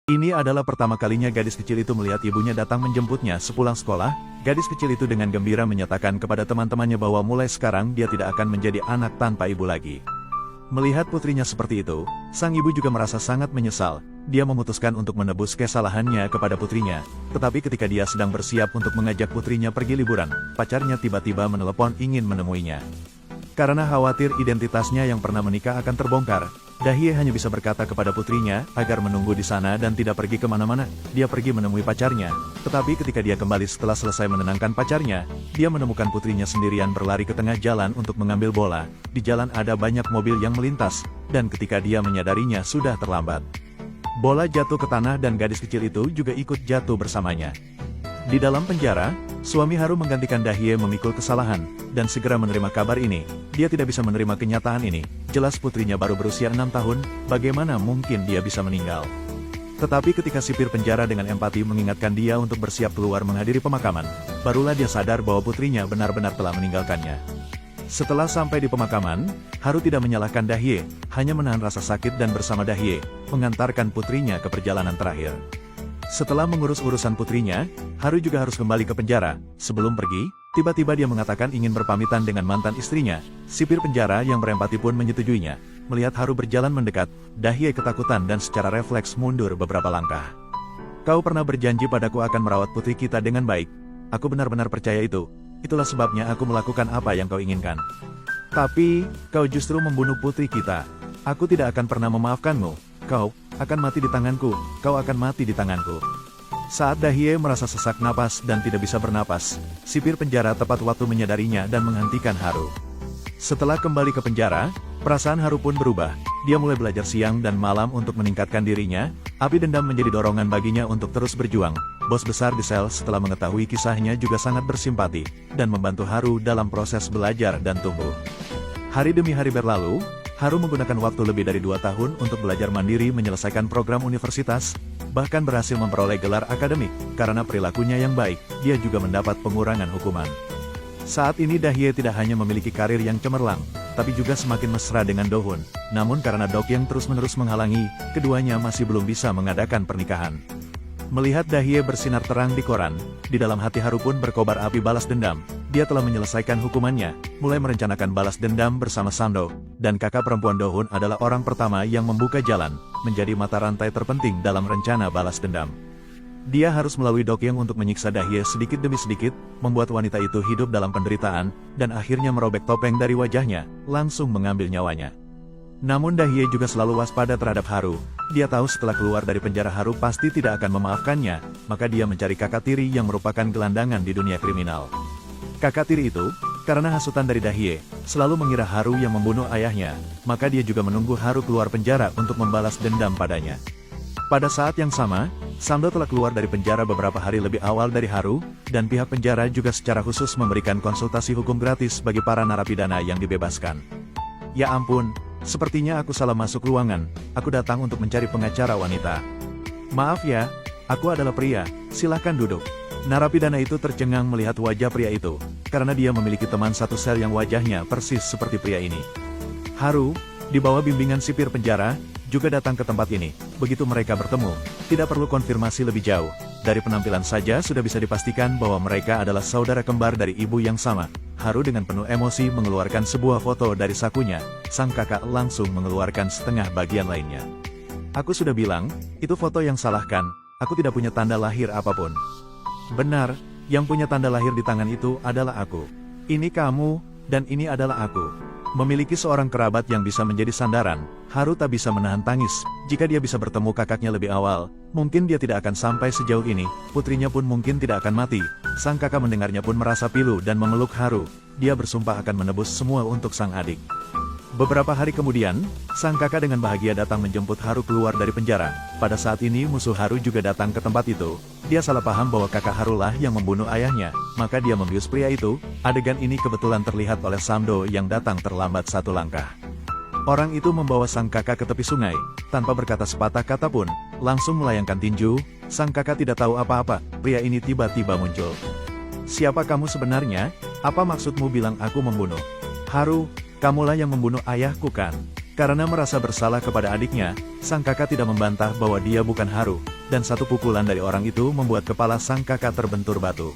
Ini adalah pertama kalinya gadis kecil itu melihat ibunya datang menjemputnya sepulang sekolah. Gadis kecil itu dengan gembira menyatakan kepada teman-temannya bahwa mulai sekarang dia tidak akan menjadi anak tanpa ibu lagi. Melihat putrinya seperti itu, sang ibu juga merasa sangat menyesal. Dia memutuskan untuk menebus kesalahannya kepada putrinya. Tetapi ketika dia sedang bersiap untuk mengajak putrinya pergi liburan, pacarnya tiba-tiba menelepon ingin menemuinya. Karena khawatir identitasnya yang pernah menikah akan terbongkar, Dahye hanya bisa berkata kepada putrinya agar menunggu di sana dan tidak pergi kemana-mana. Dia pergi menemui pacarnya, tetapi ketika dia kembali setelah selesai menenangkan pacarnya, dia menemukan putrinya sendirian berlari ke tengah jalan untuk mengambil bola. Di jalan ada banyak mobil yang melintas, dan ketika dia menyadarinya sudah terlambat. Bola jatuh ke tanah dan gadis kecil itu juga ikut jatuh bersamanya. Di dalam penjara, suami Haru menggantikan Dahye memikul kesalahan, dan segera menerima kabar ini. Dia tidak bisa menerima kenyataan ini. Jelas putrinya baru berusia 6 tahun, bagaimana mungkin dia bisa meninggal. Tetapi ketika sipir penjara dengan empati mengingatkan dia untuk bersiap keluar menghadiri pemakaman, barulah dia sadar bahwa putrinya benar-benar telah meninggalkannya. Setelah sampai di pemakaman, Haru tidak menyalahkan Dahye, hanya menahan rasa sakit dan bersama Dahye, mengantarkan putrinya ke perjalanan terakhir. Setelah mengurus urusan putrinya, Haru juga harus kembali ke penjara. Sebelum pergi, tiba-tiba dia mengatakan ingin berpamitan dengan mantan istrinya. Sipir penjara yang berempati pun menyetujuinya. Melihat Haru berjalan mendekat, Dahye ketakutan dan secara refleks mundur beberapa langkah. "Kau pernah berjanji padaku akan merawat putri kita dengan baik. Aku benar-benar percaya itu. Itulah sebabnya aku melakukan apa yang kau inginkan. Tapi, kau justru membunuh putri kita. Aku tidak akan pernah memaafkanmu. Kau akan mati di tanganku, kau akan mati di tanganku." Saat Dahye merasa sesak napas dan tidak bisa bernapas, sipir penjara tepat waktu menyadarinya dan menghentikan Haru. Setelah kembali ke penjara, perasaan Haru pun berubah. Dia mulai belajar siang dan malam untuk meningkatkan dirinya. Api dendam menjadi dorongan baginya untuk terus berjuang. Bos besar di sel setelah mengetahui kisahnya juga sangat bersimpati, dan membantu Haru dalam proses belajar dan tumbuh. Hari demi hari berlalu, Haru menggunakan waktu lebih dari 2 tahun untuk belajar mandiri menyelesaikan program universitas, bahkan berhasil memperoleh gelar akademik. Karena perilakunya yang baik, dia juga mendapat pengurangan hukuman. Saat ini Dahye tidak hanya memiliki karir yang cemerlang, tapi juga semakin mesra dengan Do-hun. Namun karena Dok yang terus-menerus menghalangi, keduanya masih belum bisa mengadakan pernikahan. Melihat Dahye bersinar terang di koran, di dalam hati Haru pun berkobar api balas dendam. Dia telah menyelesaikan hukumannya, mulai merencanakan balas dendam bersama Samdo, dan kakak perempuan Do-hun adalah orang pertama yang membuka jalan, menjadi mata rantai terpenting dalam rencana balas dendam. Dia harus melalui Dokyang untuk menyiksa Dahye sedikit demi sedikit, membuat wanita itu hidup dalam penderitaan, dan akhirnya merobek topeng dari wajahnya, langsung mengambil nyawanya. Namun Dahye juga selalu waspada terhadap Haru. Dia tahu setelah keluar dari penjara Haru pasti tidak akan memaafkannya, maka dia mencari kakak tiri yang merupakan gelandangan di dunia kriminal. Kakak tiri itu, karena hasutan dari Dahye, selalu mengira Haru yang membunuh ayahnya, maka dia juga menunggu Haru keluar penjara untuk membalas dendam padanya. Pada saat yang sama, Samdo telah keluar dari penjara beberapa hari lebih awal dari Haru, dan pihak penjara juga secara khusus memberikan konsultasi hukum gratis bagi para narapidana yang dibebaskan. "Ya ampun, sepertinya aku salah masuk ruangan, aku datang untuk mencari pengacara wanita. Maaf ya, aku adalah pria, silahkan duduk." Narapidana itu tercengang melihat wajah pria itu, karena dia memiliki teman satu sel yang wajahnya persis seperti pria ini. Haru, di bawah bimbingan sipir penjara, juga datang ke tempat ini. Begitu mereka bertemu, tidak perlu konfirmasi lebih jauh. Dari penampilan saja sudah bisa dipastikan bahwa mereka adalah saudara kembar dari ibu yang sama. Haru dengan penuh emosi mengeluarkan sebuah foto dari sakunya. Sang kakak langsung mengeluarkan setengah bagian lainnya. "Aku sudah bilang, itu foto yang salahkan. Aku tidak punya tanda lahir apapun." "Benar, yang punya tanda lahir di tangan itu adalah aku. Ini kamu, dan ini adalah aku." Memiliki seorang kerabat yang bisa menjadi sandaran, Haru tak bisa menahan tangis. Jika dia bisa bertemu kakaknya lebih awal, mungkin dia tidak akan sampai sejauh ini, putrinya pun mungkin tidak akan mati. Sang kakak mendengarnya pun merasa pilu dan memeluk Haru. Dia bersumpah akan menebus semua untuk sang adik. Beberapa hari kemudian, sang kakak dengan bahagia datang menjemput Haru keluar dari penjara. Pada saat ini musuh Haru juga datang ke tempat itu. Dia salah paham bahwa kakak Harulah yang membunuh ayahnya, maka dia membius pria itu. Adegan ini kebetulan terlihat oleh Samdo yang datang terlambat 1 langkah. Orang itu membawa sang kakak ke tepi sungai, tanpa berkata sepatah kata pun, langsung melayangkan tinju. Sang kakak tidak tahu apa-apa, pria ini tiba-tiba muncul. "Siapa kamu sebenarnya? Apa maksudmu bilang aku membunuh?" "Haru, kamulah yang membunuh ayahku kan?" Karena merasa bersalah kepada adiknya, sang kakak tidak membantah bahwa dia bukan Haru, dan satu pukulan dari orang itu membuat kepala sang kakak terbentur batu.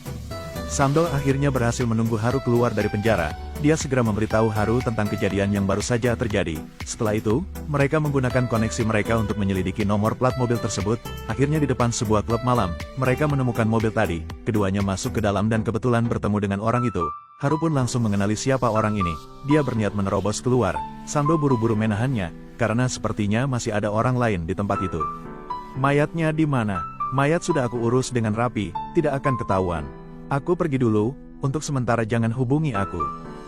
Samdo akhirnya berhasil menunggu Haru keluar dari penjara. Dia segera memberitahu Haru tentang kejadian yang baru saja terjadi. Setelah itu, mereka menggunakan koneksi mereka untuk menyelidiki nomor plat mobil tersebut. Akhirnya di depan sebuah klub malam, mereka menemukan mobil tadi. Keduanya masuk ke dalam dan kebetulan bertemu dengan orang itu. Haru pun langsung mengenali siapa orang ini. Dia berniat menerobos keluar. Samdo buru-buru menahannya, karena sepertinya masih ada orang lain di tempat itu. Mayatnya di mana? Mayat sudah aku urus dengan rapi, tidak akan ketahuan. Aku pergi dulu, untuk sementara jangan hubungi aku.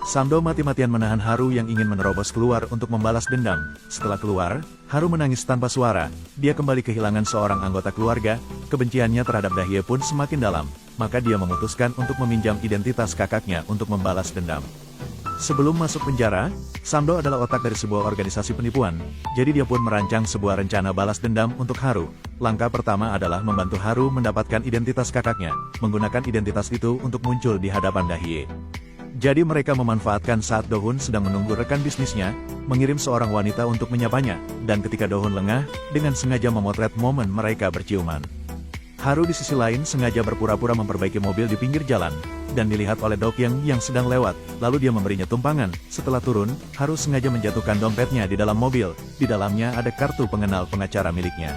Samdo mati-matian menahan Haru yang ingin menerobos keluar untuk membalas dendam. Setelah keluar, Haru menangis tanpa suara. Dia kembali kehilangan seorang anggota keluarga. Kebenciannya terhadap Dahye pun semakin dalam. Maka dia memutuskan untuk meminjam identitas kakaknya untuk membalas dendam. Sebelum masuk penjara, Samdo adalah otak dari sebuah organisasi penipuan. Jadi dia pun merancang sebuah rencana balas dendam untuk Haru. Langkah pertama adalah membantu Haru mendapatkan identitas kakaknya. Menggunakan identitas itu untuk muncul di hadapan Dahye. Jadi mereka memanfaatkan saat Do-hun sedang menunggu rekan bisnisnya, mengirim seorang wanita untuk menyapanya, dan ketika Do-hun lengah, dengan sengaja memotret momen mereka berciuman. Haru di sisi lain sengaja berpura-pura memperbaiki mobil di pinggir jalan, dan dilihat oleh Do-kyung yang sedang lewat, lalu dia memberinya tumpangan. Setelah turun, Haru sengaja menjatuhkan dompetnya di dalam mobil, di dalamnya ada kartu pengenal pengacara miliknya.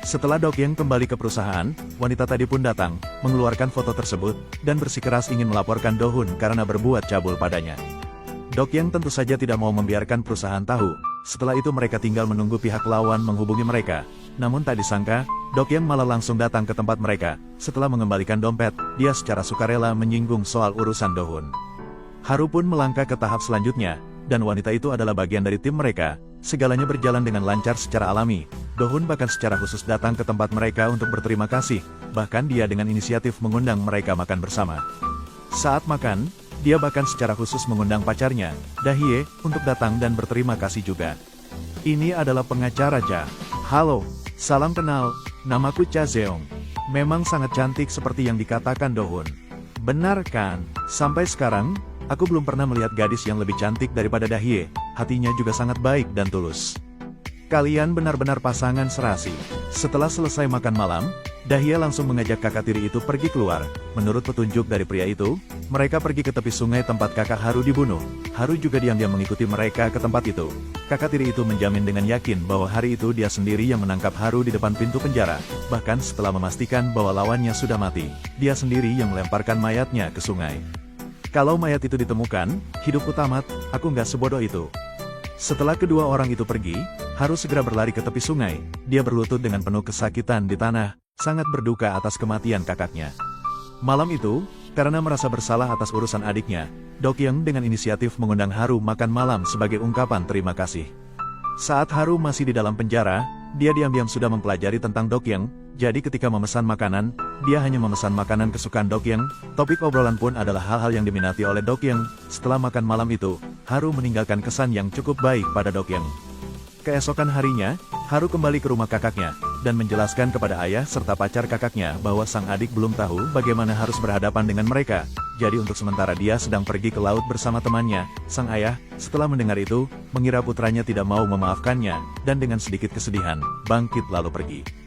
Setelah Do-kyung kembali ke perusahaan, wanita tadi pun datang, mengeluarkan foto tersebut, dan bersikeras ingin melaporkan Do-hun karena berbuat cabul padanya. Do-kyung tentu saja tidak mau membiarkan perusahaan tahu. Setelah itu mereka tinggal menunggu pihak lawan menghubungi mereka. Namun tak disangka, Do-kyung malah langsung datang ke tempat mereka. Setelah mengembalikan dompet, dia secara sukarela menyinggung soal urusan Do-hun. Haru pun melangkah ke tahap selanjutnya, dan wanita itu adalah bagian dari tim mereka. Segalanya berjalan dengan lancar secara alami. Do-hun bahkan secara khusus datang ke tempat mereka untuk berterima kasih. Bahkan dia dengan inisiatif mengundang mereka makan bersama. Saat makan, dia bahkan secara khusus mengundang pacarnya, Dahye, untuk datang dan berterima kasih juga. Ini adalah pengacara Ja. Halo, salam kenal, namaku Cha Zeong. Memang sangat cantik seperti yang dikatakan Do-hun. Benar kan? Sampai sekarang, aku belum pernah melihat gadis yang lebih cantik daripada Dahye. Hatinya juga sangat baik dan tulus. Kalian benar-benar pasangan serasi. Setelah selesai makan malam, Dahye langsung mengajak kakak tiri itu pergi keluar. Menurut petunjuk dari pria itu, mereka pergi ke tepi sungai tempat kakak Haru dibunuh. Haru juga diam-diam mengikuti mereka ke tempat itu. Kakak tiri itu menjamin dengan yakin bahwa hari itu dia sendiri yang menangkap Haru di depan pintu penjara. Bahkan setelah memastikan bahwa lawannya sudah mati, dia sendiri yang melemparkan mayatnya ke sungai. Kalau mayat itu ditemukan, hidupku tamat, aku nggak sebodoh itu. Setelah kedua orang itu pergi, Haru segera berlari ke tepi sungai. Dia berlutut dengan penuh kesakitan di tanah, sangat berduka atas kematian kakaknya. Malam itu, karena merasa bersalah atas urusan adiknya, Do-kyung dengan inisiatif mengundang Haru makan malam sebagai ungkapan terima kasih. Saat Haru masih di dalam penjara, dia diam-diam sudah mempelajari tentang Do-kyung. Jadi ketika memesan makanan, dia hanya memesan makanan kesukaan Do-kyung. Topik obrolan pun adalah hal-hal yang diminati oleh Do-kyung. Setelah makan malam itu, Haru meninggalkan kesan yang cukup baik pada Do-kyung. Keesokan harinya, Haru kembali ke rumah kakaknya, dan menjelaskan kepada ayah serta pacar kakaknya bahwa sang adik belum tahu bagaimana harus berhadapan dengan mereka. Jadi untuk sementara dia sedang pergi ke laut bersama temannya. Sang ayah, setelah mendengar itu, mengira putranya tidak mau memaafkannya, dan dengan sedikit kesedihan, bangkit lalu pergi.